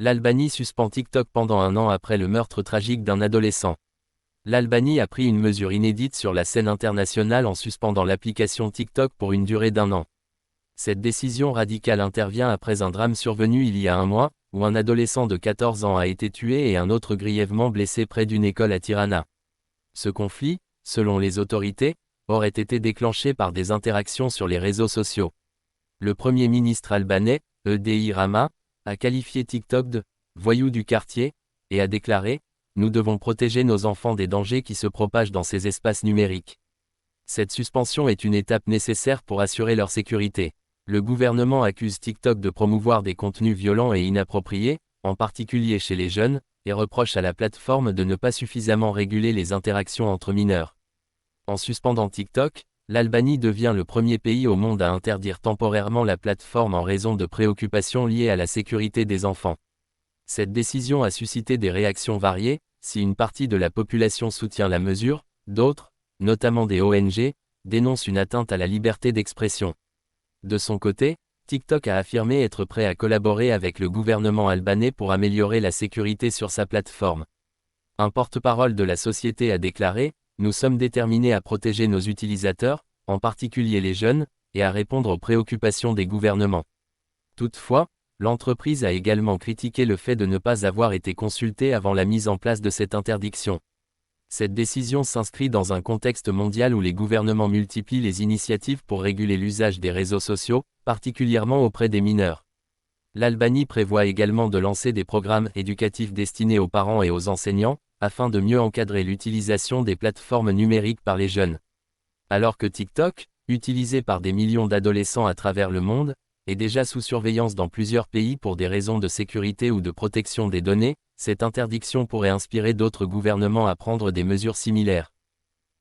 L'Albanie suspend TikTok pendant un an après le meurtre tragique d'un adolescent. L'Albanie a pris une mesure inédite sur la scène internationale en suspendant l'application TikTok pour une durée d'un an. Cette décision radicale intervient après un drame survenu il y a un mois, où un adolescent de 14 ans a été tué et un autre grièvement blessé près d'une école à Tirana. Ce conflit, selon les autorités, aurait été déclenché par des interactions sur les réseaux sociaux. Le Premier ministre albanais, Edi Rama, a qualifié TikTok de « voyou du quartier » et a déclaré « Nous devons protéger nos enfants des dangers qui se propagent dans ces espaces numériques ». Cette suspension est une étape nécessaire pour assurer leur sécurité. Le gouvernement accuse TikTok de promouvoir des contenus violents et inappropriés, en particulier chez les jeunes, et reproche à la plateforme de ne pas suffisamment réguler les interactions entre mineurs. En suspendant TikTok, l'Albanie devient le premier pays au monde à interdire temporairement la plateforme en raison de préoccupations liées à la sécurité des enfants. Cette décision a suscité des réactions variées, si une partie de la population soutient la mesure, d'autres, notamment des ONG, dénoncent une atteinte à la liberté d'expression. De son côté, TikTok a affirmé être prêt à collaborer avec le gouvernement albanais pour améliorer la sécurité sur sa plateforme. Un porte-parole de la société a déclaré « Nous sommes déterminés à protéger nos utilisateurs, en particulier les jeunes, et à répondre aux préoccupations des gouvernements ». Toutefois, l'entreprise a également critiqué le fait de ne pas avoir été consultée avant la mise en place de cette interdiction. Cette décision s'inscrit dans un contexte mondial où les gouvernements multiplient les initiatives pour réguler l'usage des réseaux sociaux, particulièrement auprès des mineurs. L'Albanie prévoit également de lancer des programmes éducatifs destinés aux parents et aux enseignants, afin de mieux encadrer l'utilisation des plateformes numériques par les jeunes. Alors que TikTok, utilisé par des millions d'adolescents à travers le monde, est déjà sous surveillance dans plusieurs pays pour des raisons de sécurité ou de protection des données, cette interdiction pourrait inspirer d'autres gouvernements à prendre des mesures similaires.